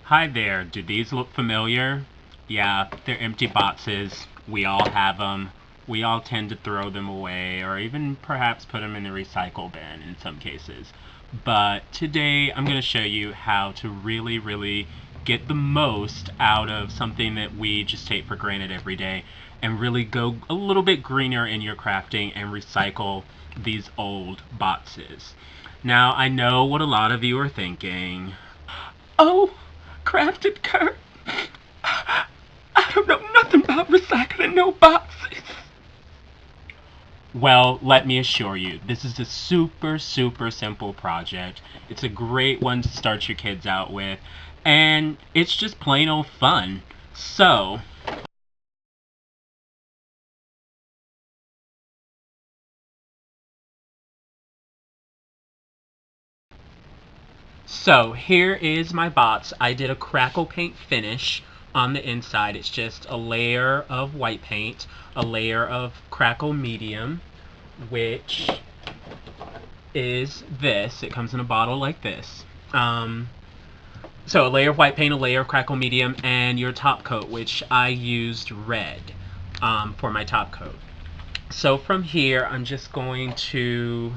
Hi there, do these look familiar? Yeah, they're empty boxes. We all have them. We all tend to throw them away or even perhaps put them in the recycle bin in some cases. But today I'm going to show you how to really get the most out of something that we just take for granted every day and really go a little bit greener in your crafting and recycle these old boxes. Now, I know what a lot of you are thinking. Oh, Crafted Kurt, I don't know nothing about recycling no boxes. Well, let me assure you, this is a super simple project. It's a great one to start your kids out with, and it's just plain old fun. So here is my box. I did a crackle paint finish on the inside. It's just a layer of white paint, a layer of crackle medium, which is this. It comes in a bottle like this. So a layer of white paint, a layer of crackle medium, and your top coat, which I used red for my top coat. So from here, I'm just going to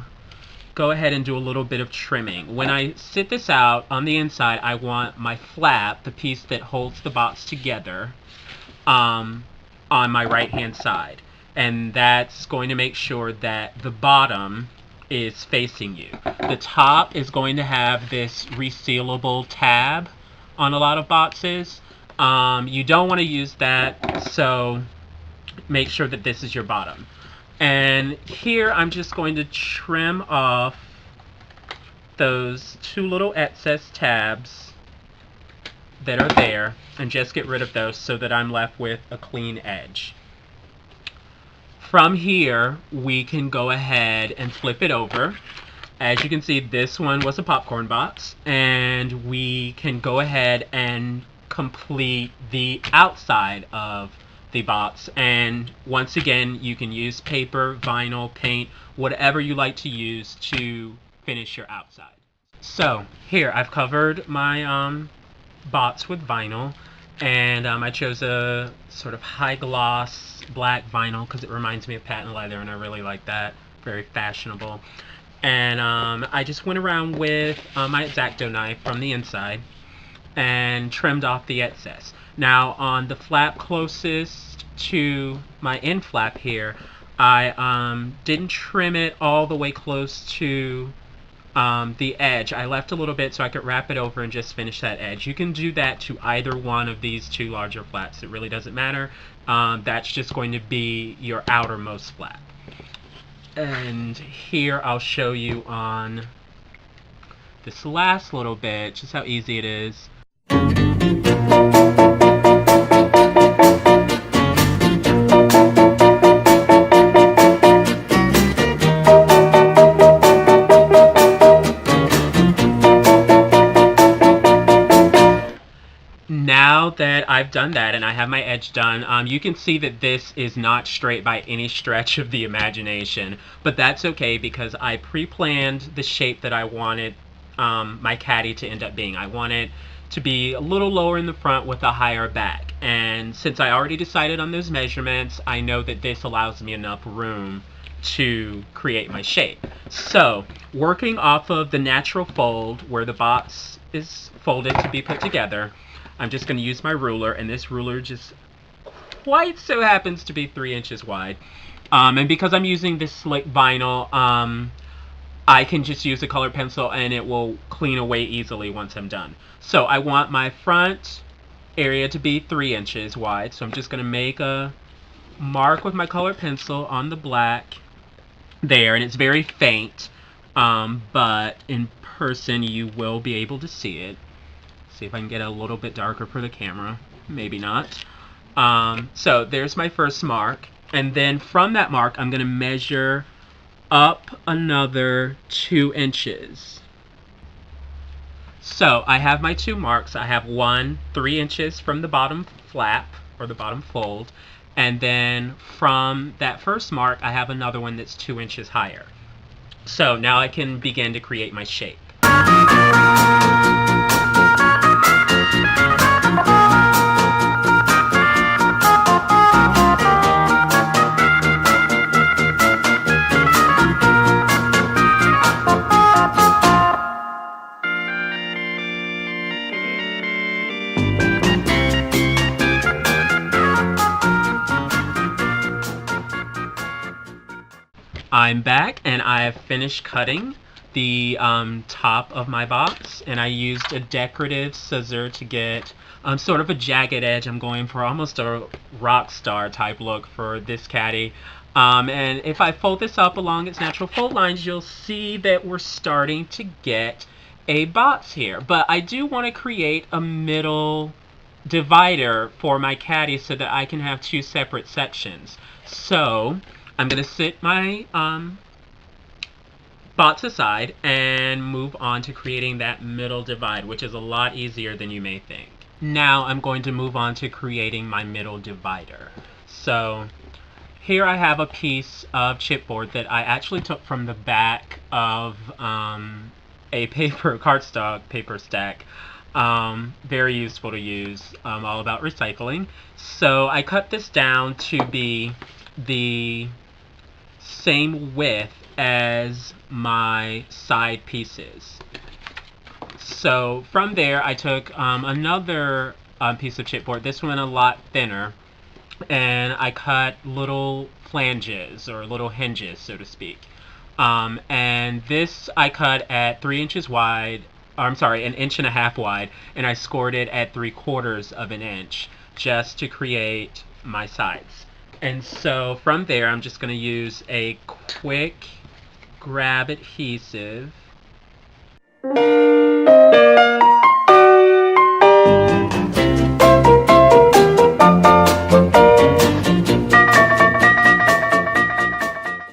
go ahead and do a little bit of trimming. When I sit this out on the inside, I want my flap, the piece that holds the box together, on my right hand side. And that's going to make sure that the bottom is facing you. The top is going to have this resealable tab on a lot of boxes. You don't want to use that, so make sure that this is your bottom. And here I'm just going to trim off those two little excess tabs that are there and just get rid of those so that I'm left with a clean edge. From here, we can go ahead and flip it over. As you can see, this one was a popcorn box, and we can go ahead and complete the outside of the box. And once again, you can use paper, vinyl, paint, whatever you like to use to finish your outside. So here, I've covered my box with vinyl, and I chose a sort of high gloss black vinyl because it reminds me of patent leather, and I really like that. Very fashionable. And I just went around with my X-Acto knife from the inside and trimmed off the excess. Now on the flap closest to my end flap here, I didn't trim it all the way close to the edge. I left a little bit so I could wrap it over and just finish that edge. You can do that to either one of these two larger flaps. It really doesn't matter. That's just going to be your outermost flap. And here I'll show you on this last little bit just how easy it is. Now that I've done that and I have my edge done, you can see that this is not straight by any stretch of the imagination, but that's okay because I pre-planned the shape that I wanted my caddy to end up being. I want it to be a little lower in the front with a higher back, and since I already decided on those measurements, I know that this allows me enough room to create my shape. So working off of the natural fold where the box is folded to be put together, I'm just going to use my ruler, and this ruler just quite so happens to be 3 inches wide. And because I'm using this slick vinyl, I can just use a colored pencil and it will clean away easily once I'm done. So I want my front area to be 3 inches wide, so I'm just going to make a mark with my colored pencil on the black there, and it's very faint, but in person you will be able to see it. See if I can get a little bit darker for the camera. Maybe not. So there's my first mark. And then from that mark, I'm going to measure up another 2 inches. So I have my 2 marks. I have one 3 inches from the bottom flap, or the bottom fold. And then from that first mark, I have another one that's 2 inches higher. So now I can begin to create my shape. I'm back and I've finished cutting the top of my box, and I used a decorative scissor to get sort of a jagged edge. I'm going for almost a rock star type look for this caddy. And if I fold this up along its natural fold lines, you'll see that we're starting to get a box here. But I do want to create a middle divider for my caddy so that I can have two separate sections. So I'm going to sit my box aside and move on to creating that middle divide, which is a lot easier than you may think. Now I'm going to move on to creating my middle divider. So here I have a piece of chipboard that I actually took from the back of a cardstock paper stack. Very useful to use, all about recycling. So I cut this down to be the same width as my side pieces. So from there I took another piece of chipboard, this one a lot thinner, and I cut little flanges or little hinges, so to speak. And this I cut at 3 inches wide, I'm sorry, 1.5 inches wide, and I scored it at 3/4 of an inch just to create my sides. And so from there I'm just going to use a quick grab adhesive.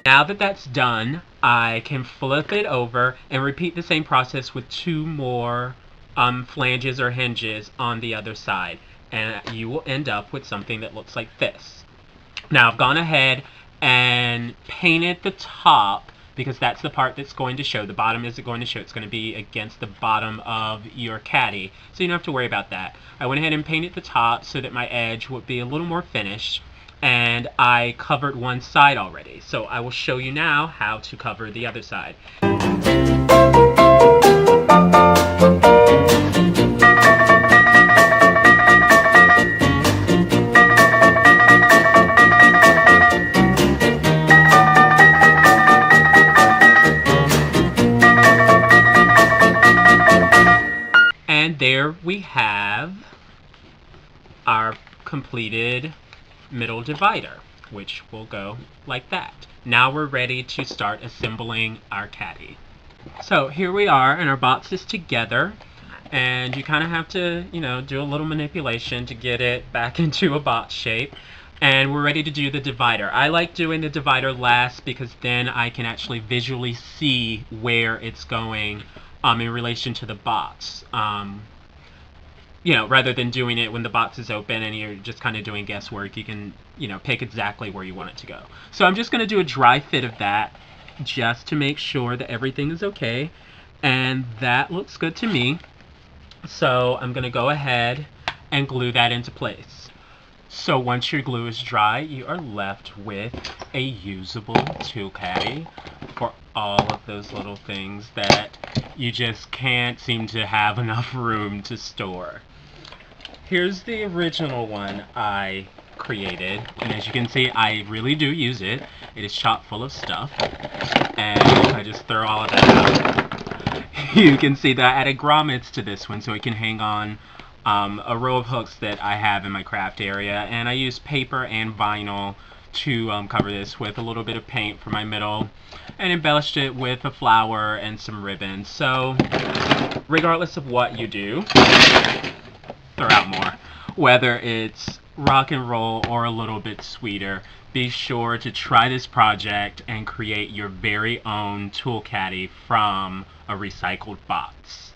Now that that's done, I can flip it over and repeat the same process with 2 more flanges or hinges on the other side, and you will end up with something that looks like this. Now I've gone ahead and painted the top because that's the part that's going to show. The bottom isn't going to show. It's going to be against the bottom of your caddy, so you don't have to worry about that. I went ahead and painted the top so that my edge would be a little more finished, and I covered one side already. So I will show you now how to cover the other side. And there we have our completed middle divider, which will go like that. Now we're ready to start assembling our caddy. So here we are, and our box is together, and you kind of have to, do a little manipulation to get it back into a box shape. And we're ready to do the divider. I like doing the divider last because then I can actually visually see where it's going in relation to the box. Rather than doing it when the box is open and you're just kind of doing guesswork, you can, pick exactly where you want it to go. So I'm just going to do a dry fit of that just to make sure that everything is okay. And that looks good to me. So I'm going to go ahead and glue that into place. So once your glue is dry, you are left with a usable tool caddy for all of those little things that you just can't seem to have enough room to store. Here's the original one I created, and as you can see, I really do use it. It is chock full of stuff, and I just throw all of that out. You can see that I added grommets to this one so it can hang on a row of hooks that I have in my craft area, and I use paper and vinyl to cover this with a little bit of paint for my middle, and embellished it with a flower and some ribbon. So regardless of what you do, throw out more. Whether it's rock and roll or a little bit sweeter, be sure to try this project and create your very own tool caddy from a recycled box.